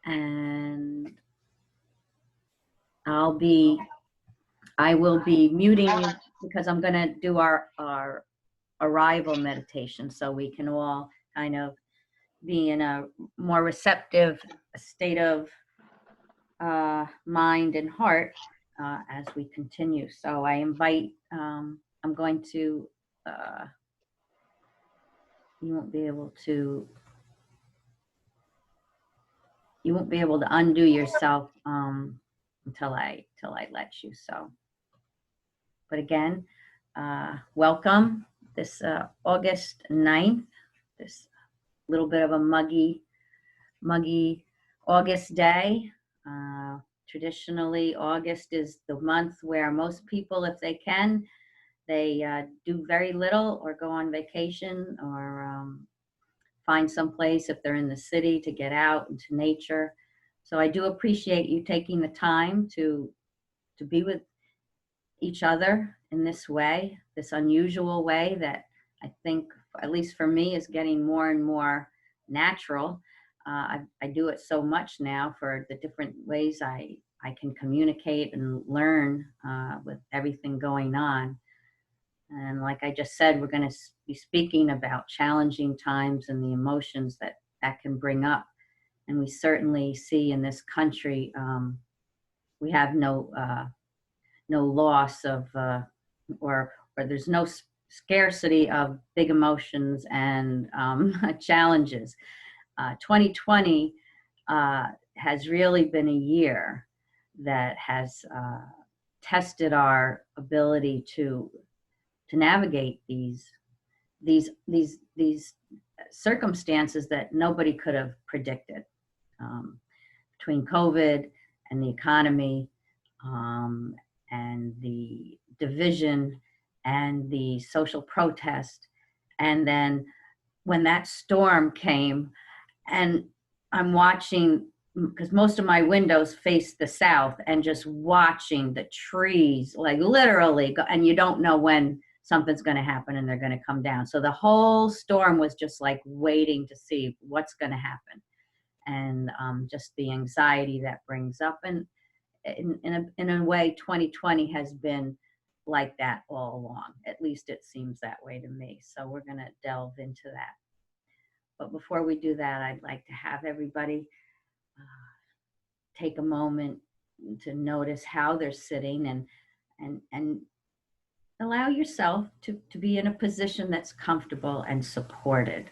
And I will be muting you because I'm going to do our arrival meditation so we can all kind of be in a more receptive state of mind and heart as we continue. So I invite, I'm going to, you won't be able to undo yourself until I let you. So, but again, welcome this August 9th, this little bit of a muggy August day. Traditionally, August is the month where most people, if they can, they do very little or go on vacation or find some place if they're in the city to get out into nature. So I do appreciate you taking the time to be with each other in this way, this unusual way that I think, at least for me, is getting more and more natural. I do it so much now for the different ways I can communicate and learn with everything going on. And like I just said, we're going to be speaking about challenging times and the emotions that can bring up. And we certainly see in this country, we have no loss of, or there's no scarcity of big emotions and challenges. 2020 has really been a year that has tested our ability to navigate these circumstances that nobody could have predicted, between COVID and the economy, and the division and the social protest. And then when that storm came, and I'm watching, because most of my windows face the south, and just watching the trees like literally go, and you don't know when something's going to happen and they're going to come down. So the whole storm was just like waiting to see what's going to happen, and just the anxiety that brings up. And in a way, 2020 has been like that all along. At least it seems that way to me. So we're going to delve into that. But before we do that, I'd like to have everybody take a moment to notice how they're sitting, and allow yourself to be in a position that's comfortable and supported,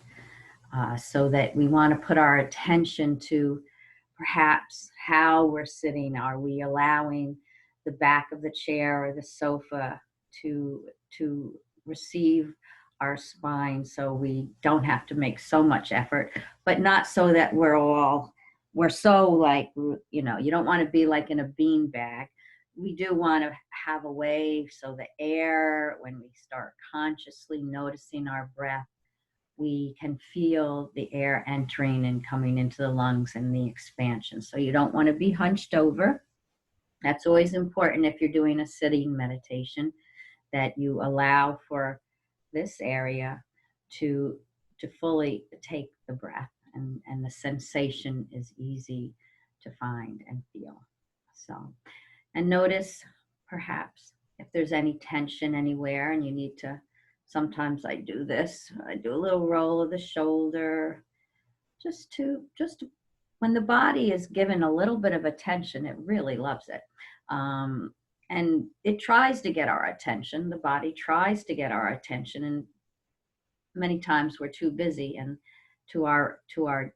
so that we want to put our attention to perhaps how we're sitting. Are we allowing the back of the chair or the sofa to receive our spine, so we don't have to make so much effort, but not so that we're so like, you don't want to be like in a bean bag. We do want to have a way so the air, when we start consciously noticing our breath, we can feel the air entering and coming into the lungs and the expansion. So you don't want to be hunched over. That's always important if you're doing a sitting meditation, that you allow for this area to fully take the breath, and the sensation is easy to find and feel. So, and notice perhaps if there's any tension anywhere, and you need to, sometimes I do this, I do a little roll of the shoulder, just to when the body is given a little bit of attention, it really loves it. And it tries to get our attention. The body tries to get our attention, and many times we're too busy, and to our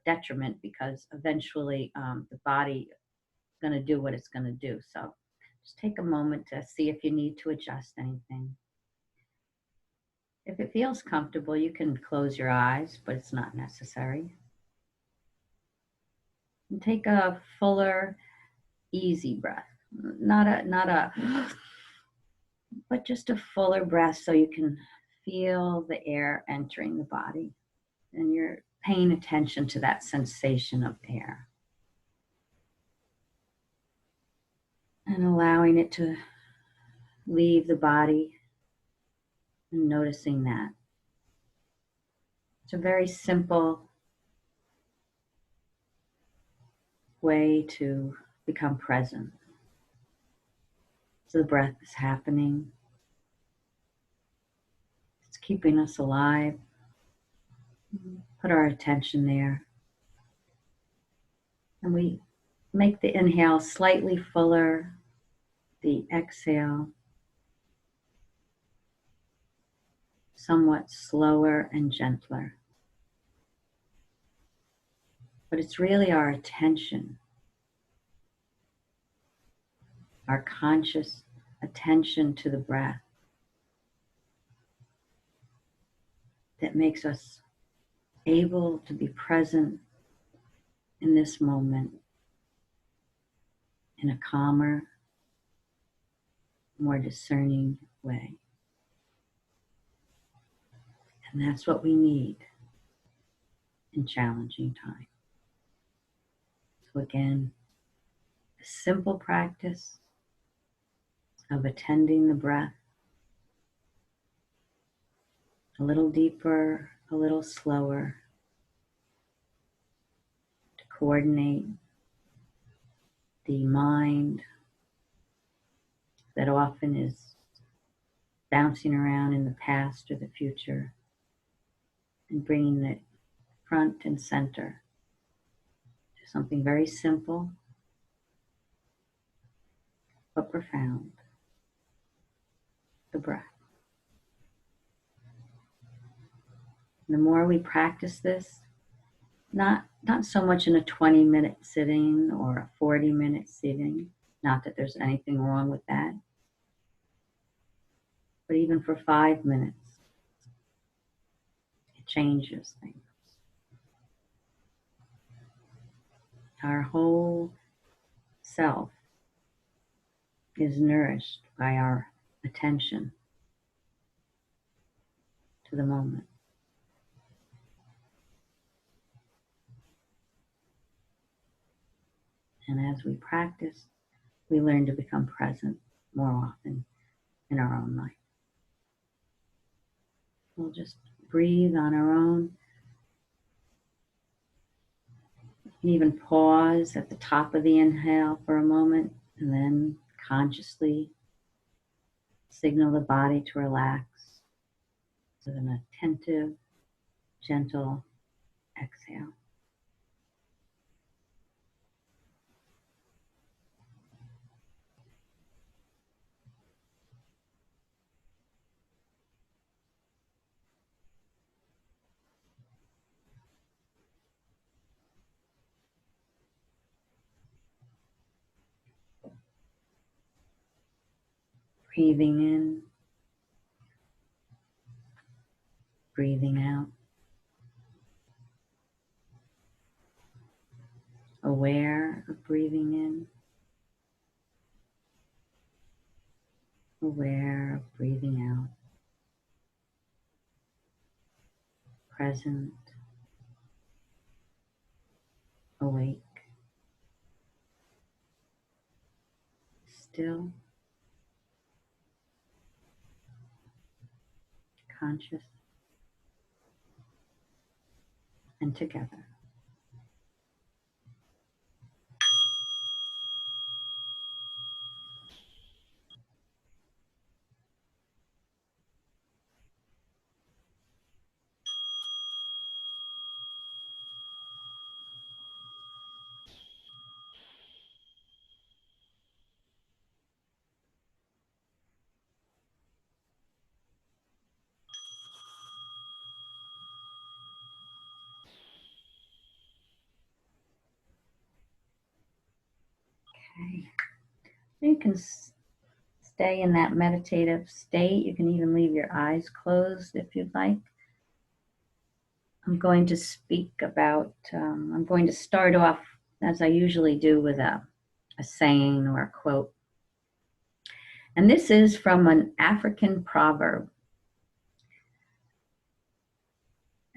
detriment, because eventually the body is going to do what it's going to do. So just take a moment to see if you need to adjust anything. If it feels comfortable, you can close your eyes, but it's not necessary. And take a fuller, easy breath. Not a, but just a fuller breath, so you can feel the air entering the body, and you're paying attention to that sensation of air, and allowing it to leave the body, and noticing that. It's a very simple way to become present. So the breath is happening. It's keeping us alive. Put our attention there. And we make the inhale slightly fuller, the exhale somewhat slower and gentler. But it's really our attention, our conscious attention to the breath that makes us able to be present in this moment in a calmer, more discerning way. And that's what we need in challenging times. So again, a simple practice of attending the breath, a little deeper, a little slower, to coordinate the mind that often is bouncing around in the past or the future, and bringing it front and center to something very simple but profound, the breath. And the more we practice this, not so much in a 20-minute sitting or a 40-minute sitting, not that there's anything wrong with that, but even for 5 minutes, it changes things. Our whole self is nourished by our attention to the moment. And as we practice, we learn to become present more often in our own life. We'll just breathe on our own. You can even pause at the top of the inhale for a moment and then consciously signal the body to relax with an attentive, gentle exhale. Breathing in, breathing out. Aware of breathing in, aware of breathing out. Present, awake, still, conscious, and together. Okay. You can stay in that meditative state. You can even leave your eyes closed if you'd like. I'm going to I'm going to start off, as I usually do, with a saying or a quote. And this is from an African proverb.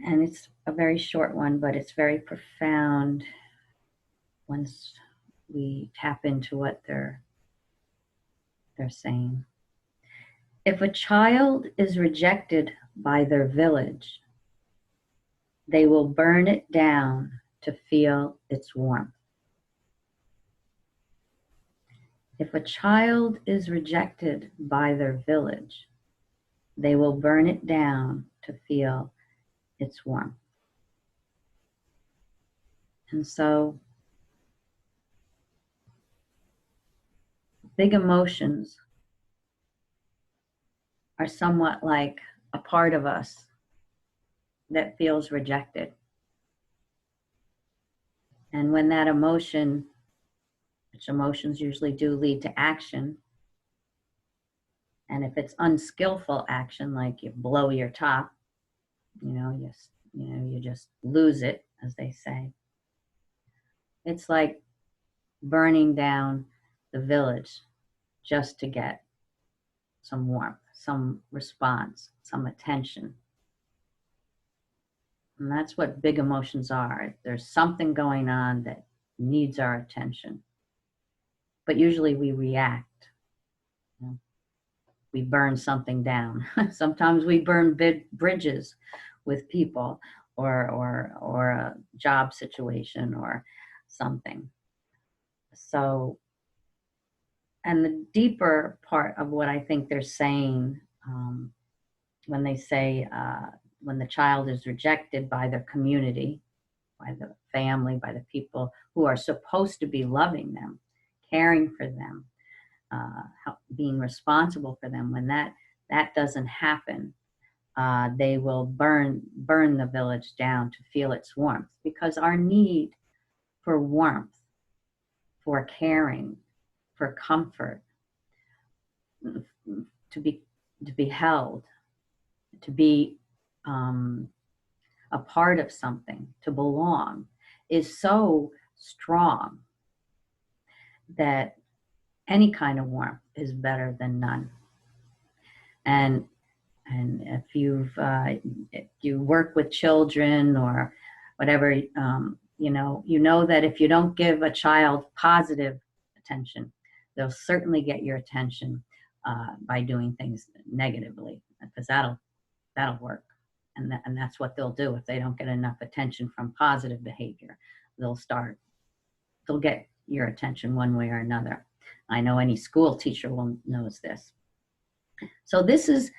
And it's a very short one, but it's very profound once we tap into what they're saying. If a child is rejected by their village, they will burn it down to feel its warmth. If a child is rejected by their village, they will burn it down to feel its warmth. And so big emotions are somewhat like a part of us that feels rejected. And when that emotion, which emotions usually do lead to action, and if it's unskillful action, like you blow your top, you just lose it, as they say. It's like burning down the village just to get some warmth, some response, some attention. And that's what big emotions are. There's something going on that needs our attention. But usually we react. We burn something down. Sometimes we burn bridges with people or a job situation or something. So, and the deeper part of what I think they're saying when they say when the child is rejected by their community, by the family, by the people who are supposed to be loving them, caring for them, being responsible for them, when that doesn't happen, they will burn the village down to feel its warmth, because our need for warmth, for caring, for comfort, to be held, to be a part of something, to belong, is so strong that any kind of warmth is better than none. And if you work with children or whatever, you know that if you don't give a child positive attention, they'll certainly get your attention by doing things negatively, because that'll work. And that's what they'll do if they don't get enough attention from positive behavior. They'll get your attention one way or another. I know any school teacher knows this. So this is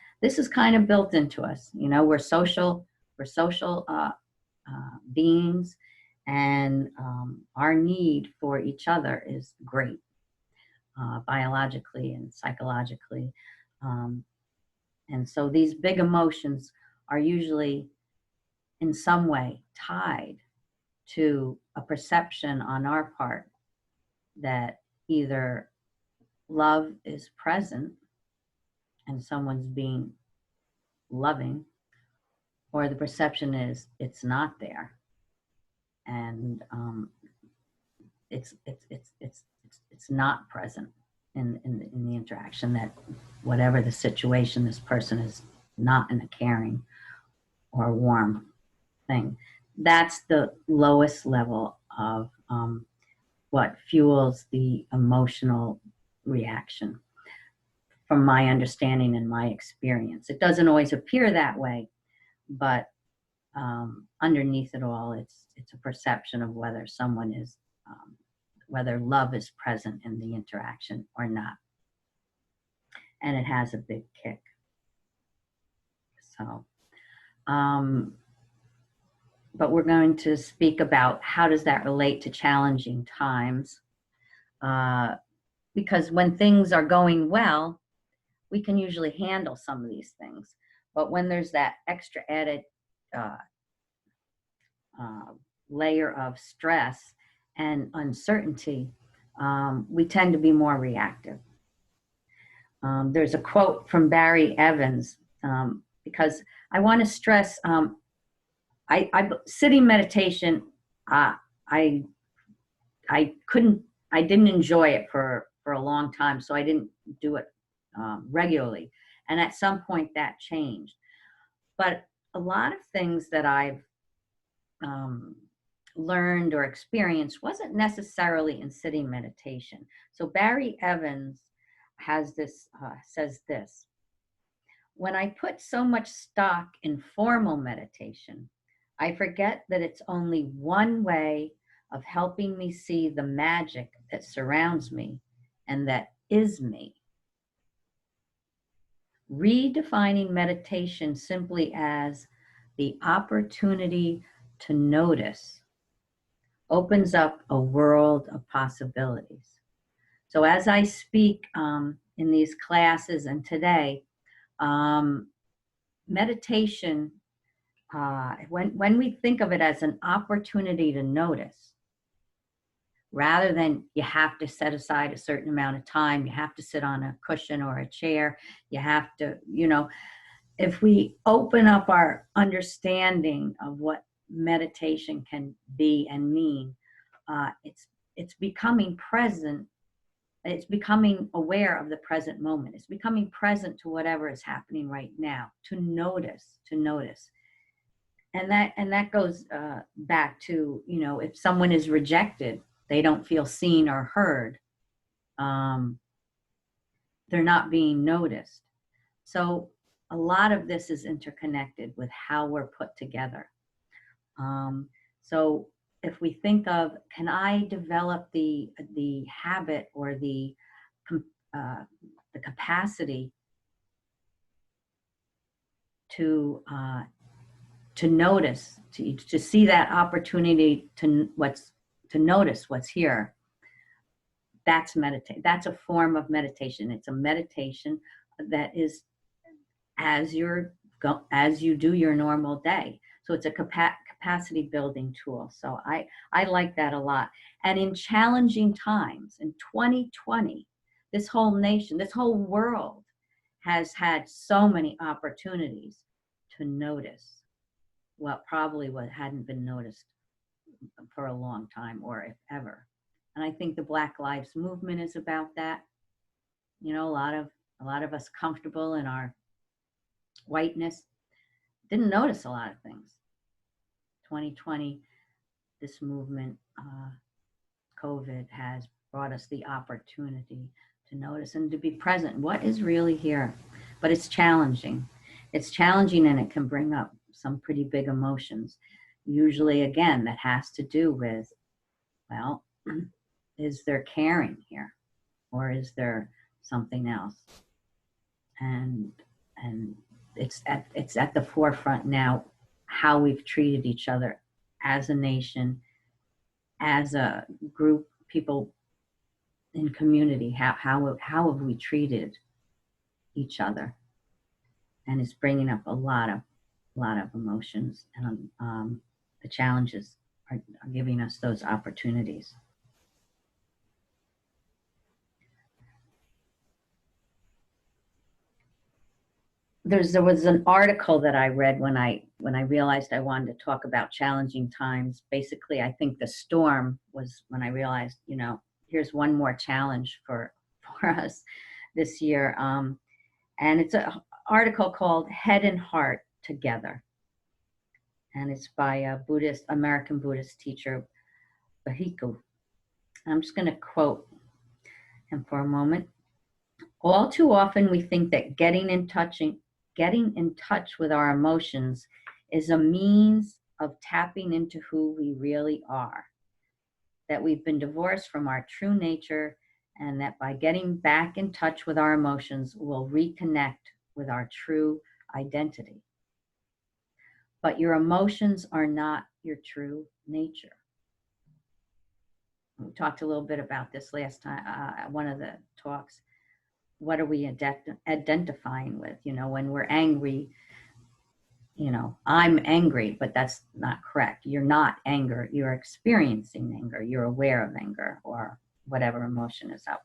kind of built into us. We're social beings, and our need for each other is great, biologically and psychologically. And so these big emotions are usually in some way tied to a perception on our part that either love is present and someone's being loving, or the perception is it's not there, and it's not present in the interaction, that whatever the situation, this person is not in a caring or warm thing. That's the lowest level of what fuels the emotional reaction, from my understanding and my experience. It doesn't always appear that way, but underneath it all, it's a perception of whether someone is, whether love is present in the interaction or not. And it has a big kick. So, but we're going to speak about how does that relate to challenging times, because when things are going well, we can usually handle some of these things. But when there's that extra added layer of stress and uncertainty, we tend to be more reactive. There's a quote from Barry Evans, because I want to stress, sitting meditation, I didn't enjoy it for a long time, so I didn't do it regularly. And at some point that changed. But a lot of things that I've learned or experienced wasn't necessarily in sitting meditation. So Barry Evans has this, says this: when I put so much stock in formal meditation, I forget that it's only one way of helping me see the magic that surrounds me and that is me. Redefining meditation simply as the opportunity to notice opens up a world of possibilities. So as I speak in these classes and today, meditation, when we think of it as an opportunity to notice, rather than you have to set aside a certain amount of time, you have to sit on a cushion or a chair, you have to, if we open up our understanding of what meditation can be and mean, it's becoming present. It's becoming aware of the present moment. It's becoming present to whatever is happening right now. To notice, and that goes back to, if someone is rejected, they don't feel seen or heard. They're not being noticed. So a lot of this is interconnected with how we're put together. So if we think of, can I develop the habit or the capacity to notice, to see that opportunity to notice what's here. That's meditate. That's a form of meditation. It's a meditation that is as you do your normal day. So it's a capacity building tool. So I like that a lot. And in challenging times, in 2020, this whole nation, this whole world has had so many opportunities to notice what hadn't been noticed for a long time, or if ever. And I think the Black Lives Movement is about that. A lot of us comfortable in our whiteness didn't notice a lot of things. 2020, this movement, COVID, has brought us the opportunity to notice and to be present. What is really here? But it's challenging. It's challenging, and it can bring up some pretty big emotions. Usually, again, that has to do with, well, is there caring here, or is there something else? And it's at the forefront now, how we've treated each other as a nation, as a group, people in community. How have we treated each other? And it's bringing up a lot of emotions, and the challenges are giving us those opportunities. There was an article that I read when I realized I wanted to talk about challenging times. Basically, I think the storm was when I realized, here's one more challenge for us this year. And it's an article called Head and Heart Together. And it's by a American Buddhist teacher, Bahiku. I'm just going to quote him for a moment. All too often we think that getting in touch with our emotions is a means of tapping into who we really are, that we've been divorced from our true nature, and that by getting back in touch with our emotions, we'll reconnect with our true identity. But your emotions are not your true nature. We talked a little bit about this last time, one of the talks. What are we identifying with? When we're angry, I'm angry, but that's not correct. You're not anger. You're experiencing anger. You're aware of anger or whatever emotion is up.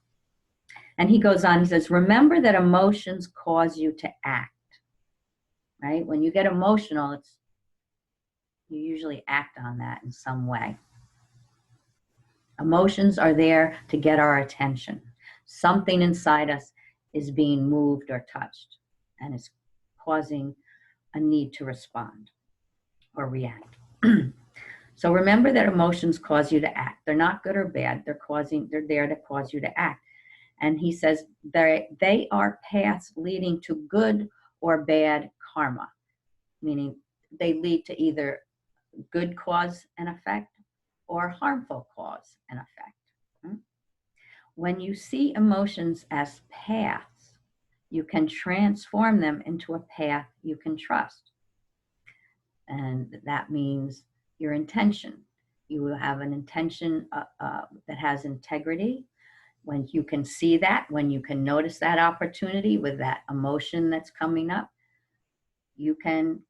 And he goes on, he says, remember that emotions cause you to act, right? When you get emotional, you usually act on that in some way. Emotions are there to get our attention. Something inside us is being moved or touched, and it's causing a need to respond or react. So remember that emotions cause you to act. They're not good or bad. They're there to cause you to act. And he says they are paths leading to good or bad karma, meaning they lead to either good cause and effect or harmful cause and effect. when you see emotions as paths, you can transform them into a path you can trust. And that means your intention. You will have an intention that has integrity. When you can see that, when you can notice that opportunity with that emotion that's coming up, you can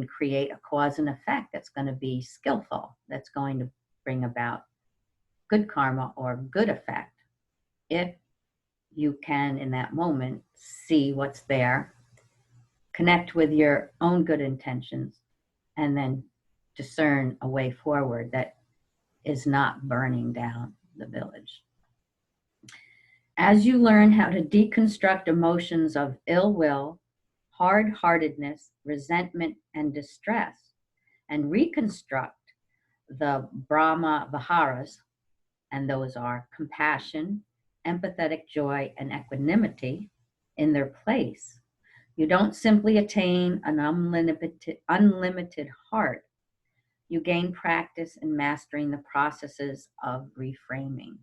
create a cause and effect that's going to be skillful, that's going to bring about good karma or good effect, if you can in that moment see what's there, connect with your own good intentions, and then discern a way forward that is not burning down the village. As you learn how to deconstruct emotions of ill will, hard-heartedness, resentment, and distress, and reconstruct the Brahma Viharas, and those are compassion, empathetic joy, and equanimity, in their place, you don't simply attain an unlimited heart. You gain practice in mastering the processes of reframing.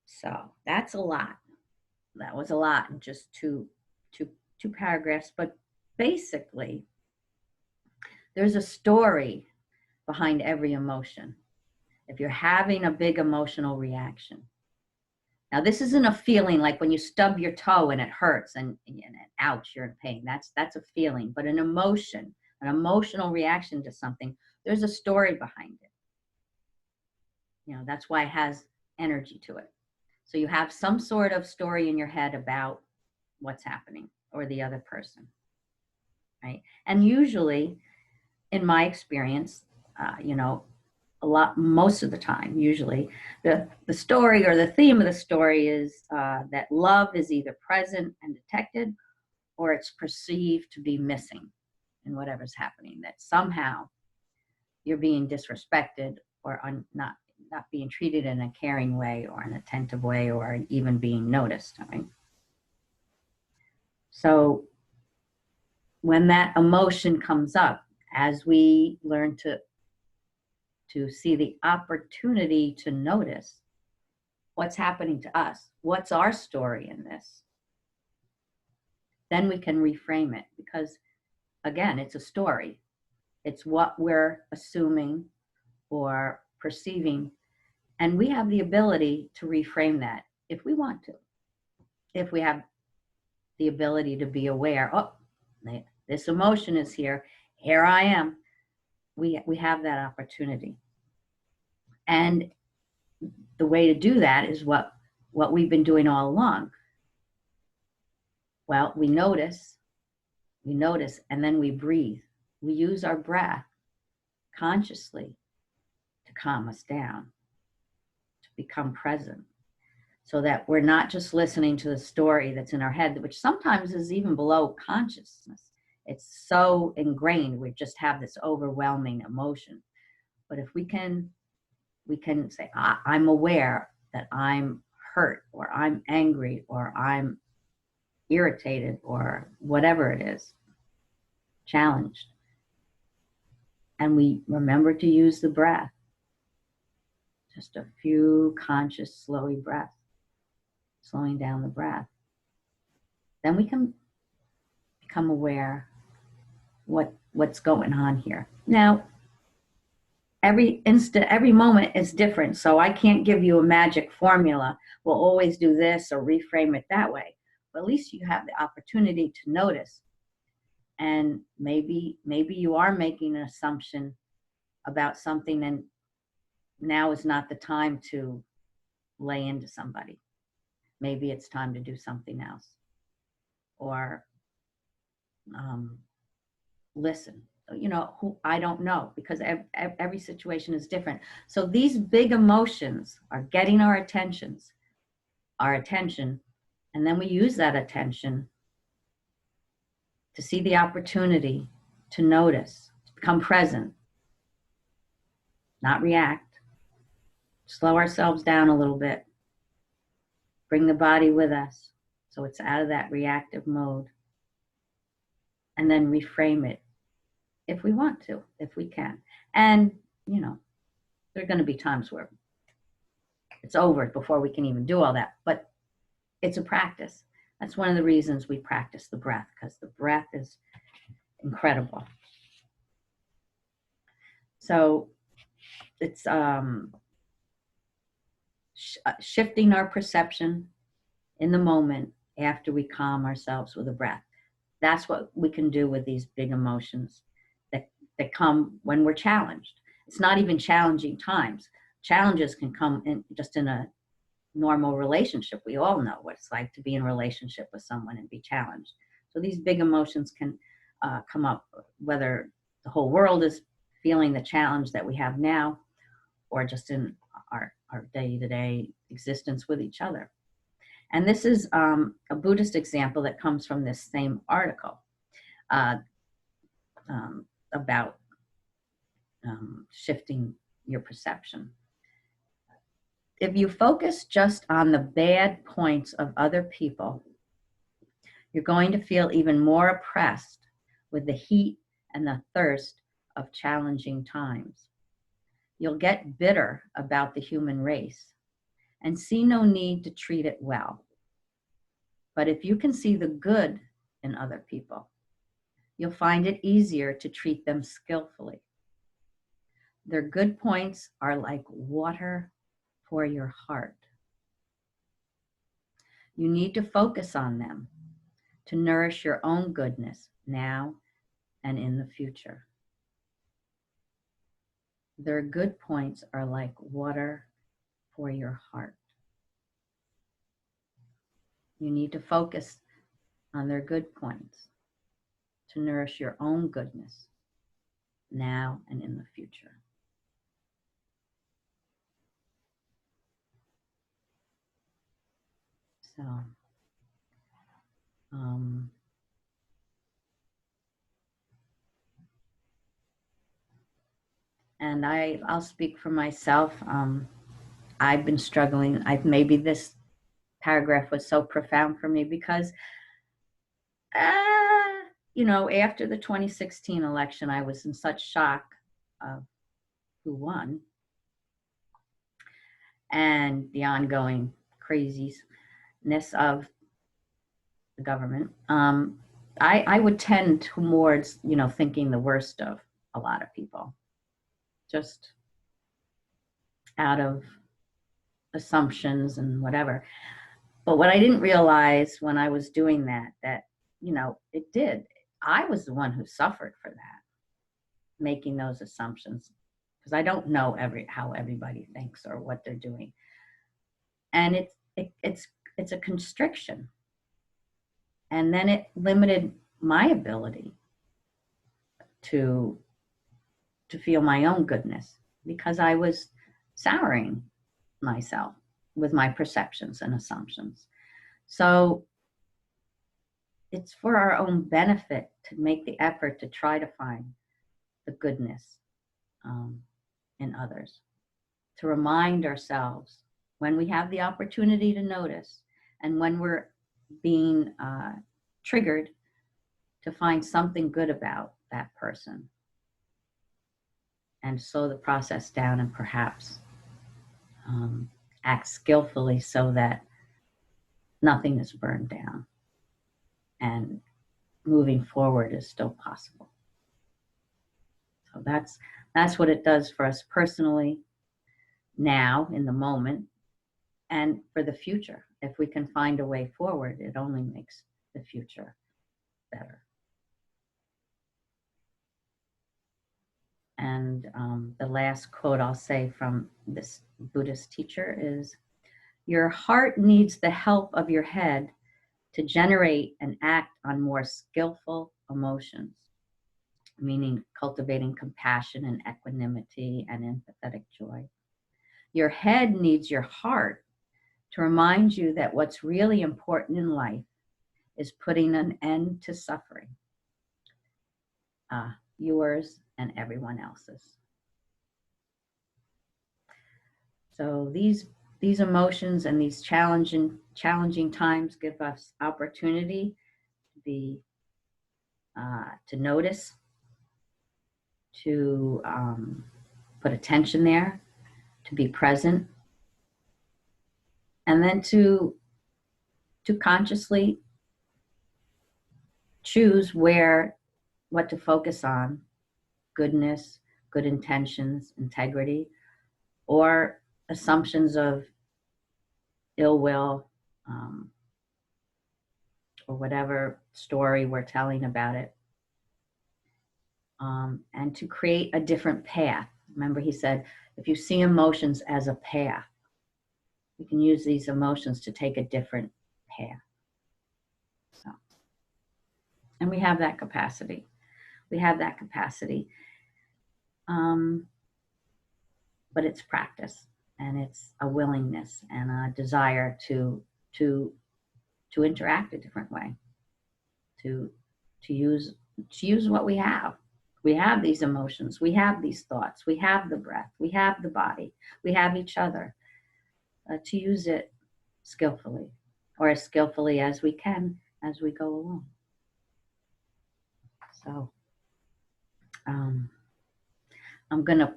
So that's a lot. That was a lot in just two paragraphs. But basically, there's a story behind every emotion. If you're having a big emotional reaction, now this isn't a feeling like when you stub your toe and it hurts and ouch, you're in pain. That's a feeling. But an emotion, an emotional reaction to something, there's a story behind it. That's why it has energy to it. So you have some sort of story in your head about what's happening or the other person, right? And usually, in my experience, most of the time, usually, the story or the theme of the story is that love is either present and detected, or it's perceived to be missing in whatever's happening, that somehow you're being disrespected or not being treated in a caring way or an attentive way or even being noticed, right? So when that emotion comes up, as we learn to see the opportunity to notice what's happening to us, what's our story in this, then we can reframe it, because again, it's a story. It's what we're assuming or perceiving, and we have the ability to reframe that if we want to. If we have the ability to be aware, oh, this emotion is here I am. We have that opportunity. And the way to do that is what we've been doing all along. Well, we notice, and then we breathe. We use our breath consciously to calm us down, to become present, so that we're not just listening to the story that's in our head, which sometimes is even below consciousness. It's so ingrained, we just have this overwhelming emotion. But if we can say, I'm aware that I'm hurt, or I'm angry, or I'm irritated, or whatever it is, challenged. And we remember to use the breath. Just a few conscious, slowing breaths, slowing down the breath. Then we can become aware what's going on here. Now, every moment is different, so I can't give you a magic formula. We'll always do this or reframe it that way. But at least you have the opportunity to notice. And maybe you are making an assumption about something, and now is not the time to lay into somebody. Maybe it's time to do something else, or listen. I don't know, because every situation is different. So these big emotions are getting our attention, and then we use that attention to see the opportunity to notice, to become present, not react, slow ourselves down a little bit, bring the body with us so it's out of that reactive mode, and then reframe it if we want to, if we can. And, there are going to be times where it's over before we can even do all that. But it's a practice. That's one of the reasons we practice the breath, because the breath is incredible. So it's shifting our perception in the moment after we calm ourselves with a breath. That's what we can do with these big emotions that come when we're challenged. It's not even challenging times. Challenges can come in just in a normal relationship. We all know what it's like to be in a relationship with someone and be challenged. So these big emotions can come up, whether the whole world is feeling the challenge that we have now, or just in our day-to-day existence with each other. And this is a Buddhist example that comes from this same article uh, about shifting your perception. If you focus just on the bad points of other people, you're going to feel even more oppressed with the heat and the thirst of challenging times. You'll get bitter about the human race and see no need to treat it well. But if you can see the good in other people, you'll find it easier to treat them skillfully. Their good points are like water for your heart. You need to focus on them to nourish your own goodness now and in the future. Their good points are like water for your heart. You need to focus on their good points to nourish your own goodness now and in the future. So, and I'll speak for myself. I've been struggling. Maybe this paragraph was so profound for me because, after the 2016 election, I was in such shock of who won and the ongoing craziness of the government. I would tend towards, thinking the worst of a lot of people, just out of assumptions and whatever. But what I didn't realize when I was doing that, it did. I was the one who suffered for that, making those assumptions, because I don't know how everybody thinks or what they're doing. And it's a constriction. And then it limited my ability to feel my own goodness, because I was souring myself with my perceptions and assumptions. So it's for our own benefit to make the effort to try to find the goodness in others, to remind ourselves when we have the opportunity to notice, and when we're being triggered, to find something good about that person and slow the process down, and perhaps act skillfully so that nothing is burned down and moving forward is still possible. So that's what it does for us personally now in the moment, and for the future. If we can find a way forward, it only makes the future better. And the last quote I'll say from this Buddhist teacher is, "Your heart needs the help of your head to generate and act on more skillful emotions," meaning cultivating compassion and equanimity and empathetic joy. Your head needs your heart to remind you that what's really important in life is putting an end to suffering, yours and everyone else's. So these emotions and these challenging times give us opportunity to notice, to put attention there, to be present, And then to consciously choose what to focus on: goodness, good intentions, integrity, or assumptions of ill will, or whatever story we're telling about it. And to create a different path. Remember, he said, if you see emotions as a path, you can use these emotions to take a different path. So, and we have that capacity. We have that capacity. But it's practice, and it's a willingness and a desire to interact a different way, to use what we have. We have these emotions, we have these thoughts, we have the breath, we have the body, we have each other, to use it skillfully, or as skillfully as we can as we go along. So I'm going to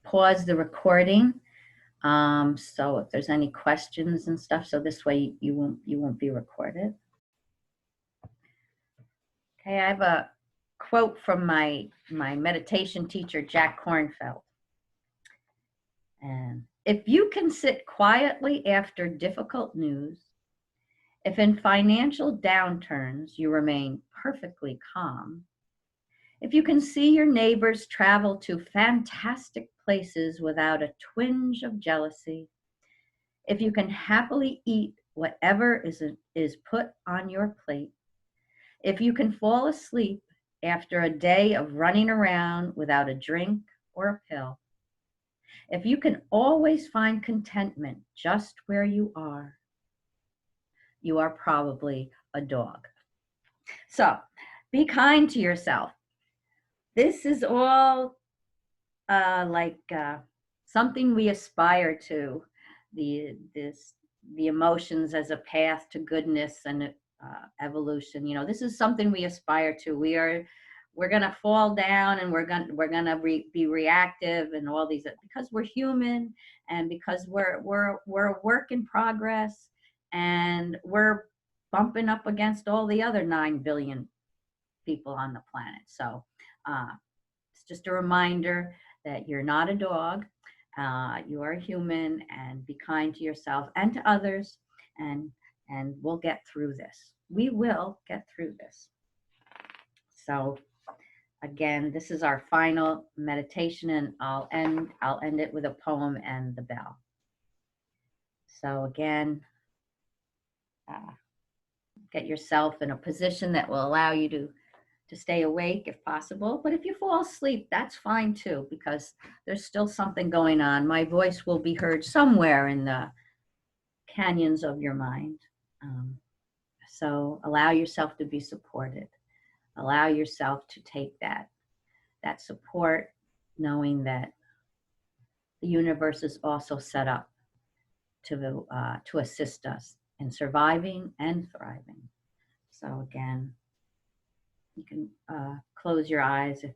pause the recording. So if there's any questions and stuff, so this way you won't be recorded. Okay, I have a quote from my meditation teacher, Jack Kornfeld. And if you can sit quietly after difficult news, if in financial downturns you remain perfectly calm, if you can see your neighbors travel to fantastic places without a twinge of jealousy, if you can happily eat whatever is put on your plate, if you can fall asleep after a day of running around without a drink or a pill, if you can always find contentment just where you are probably a dog. So be kind to yourself. This is all something we aspire to, the emotions as a path to goodness and evolution. This is something we aspire to. We're gonna fall down, and we're gonna be reactive and all these, because we're human, and because we're a work in progress, and we're bumping up against all the other 9 billion people on the planet. So it's just a reminder that you're not a dog. You are a human, and be kind to yourself and to others, and we'll get through this. We will get through this. So again, this is our final meditation, and I'll end it with a poem and the bell. So again, get yourself in a position that will allow you to stay awake if possible. But if you fall asleep, that's fine too, because there's still something going on. My voice will be heard somewhere in the canyons of your mind. So allow yourself to be supported. Allow yourself to take that support, knowing that the universe is also set up to assist us in surviving and thriving. So again, you can close your eyes if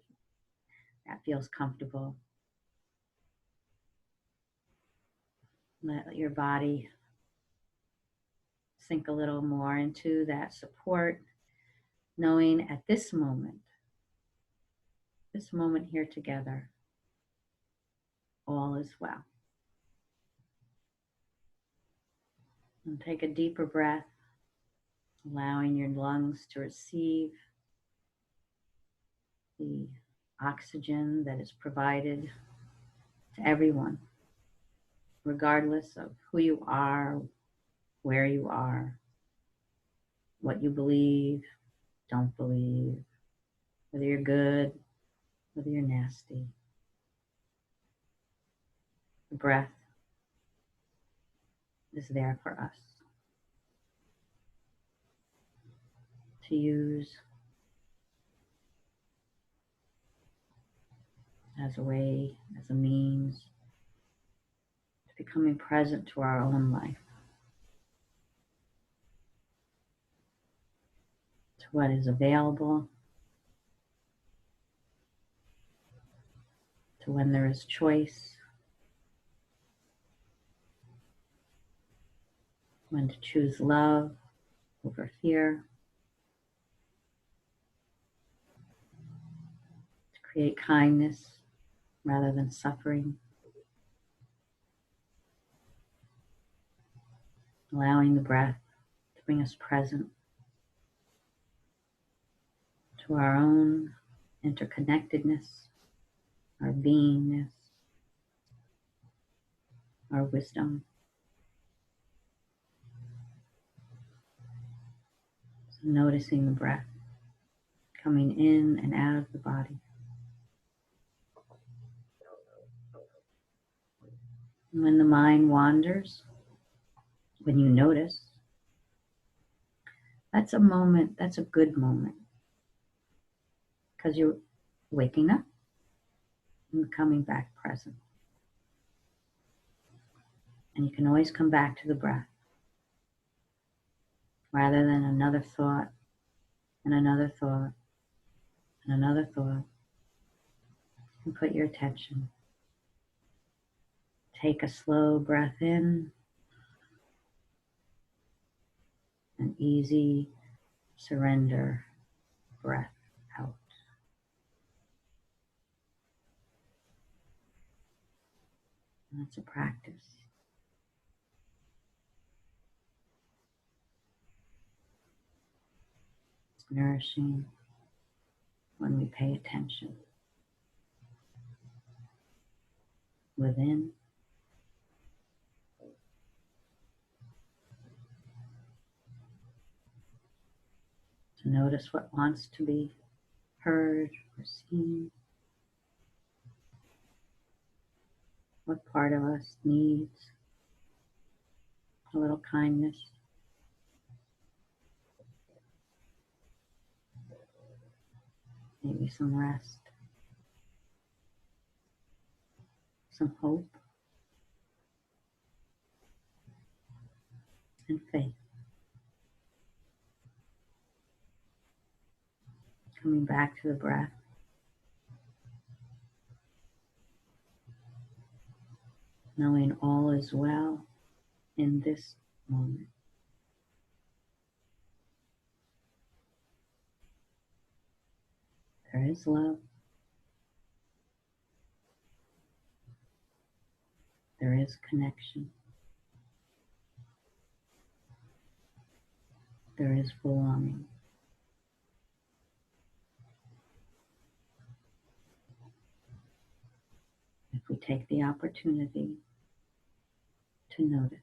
that feels comfortable. Let your body sink a little more into that support, knowing at this moment here together, all is well. And take a deeper breath, allowing your lungs to receive the oxygen that is provided to everyone, regardless of who you are, where you are, what you believe, don't believe, whether you're good, whether you're nasty. The breath is there for us to use as a way, as a means to becoming present to our own life, to what is available, to when there is choice, when to choose love over fear, to create kindness rather than suffering, allowing the breath to bring us present to our own interconnectedness, our beingness, our wisdom. So noticing the breath coming in and out of the body. And when the mind wanders, when you notice, that's a moment, that's a good moment, because you're waking up and coming back present. And you can always come back to the breath rather than another thought and another thought and another thought. And put your attention. Take a slow breath in, an easy surrender breath out. And that's a practice. It's nourishing when we pay attention within to notice what wants to be heard or seen, what part of us needs a little kindness, maybe some rest, some hope, and faith. Coming back to the breath. Knowing all is well in this moment. There is love. There is connection. There is belonging. If we take the opportunity to notice.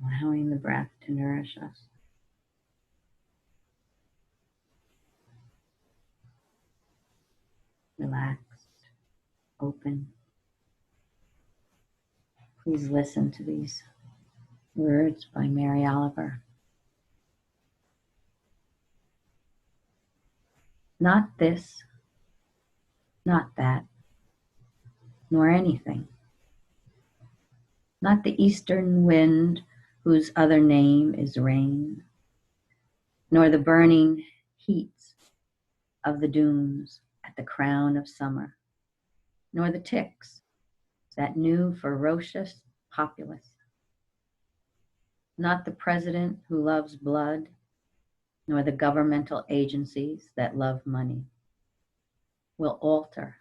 Allowing the breath to nourish us. Relaxed, open. Please listen to these words by Mary Oliver. Not this, not that, nor anything. Not the eastern wind whose other name is rain, nor the burning heats of the dunes at the crown of summer, nor the ticks, that new ferocious populace. Not the president who loves blood, nor the governmental agencies that love money, will alter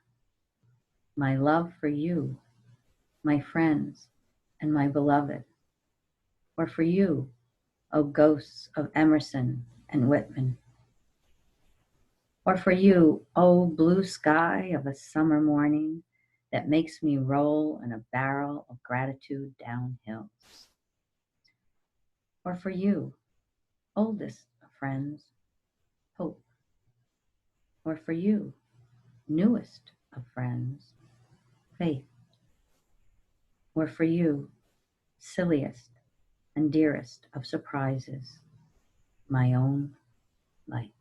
my love for you, my friends, and my beloved, or for you, O ghosts of Emerson and Whitman, or for you, O blue sky of a summer morning that makes me roll in a barrel of gratitude downhill, or for you, oldest of friends, hope, or for you, newest of friends, faith, or for you, silliest and dearest of surprises, my own light.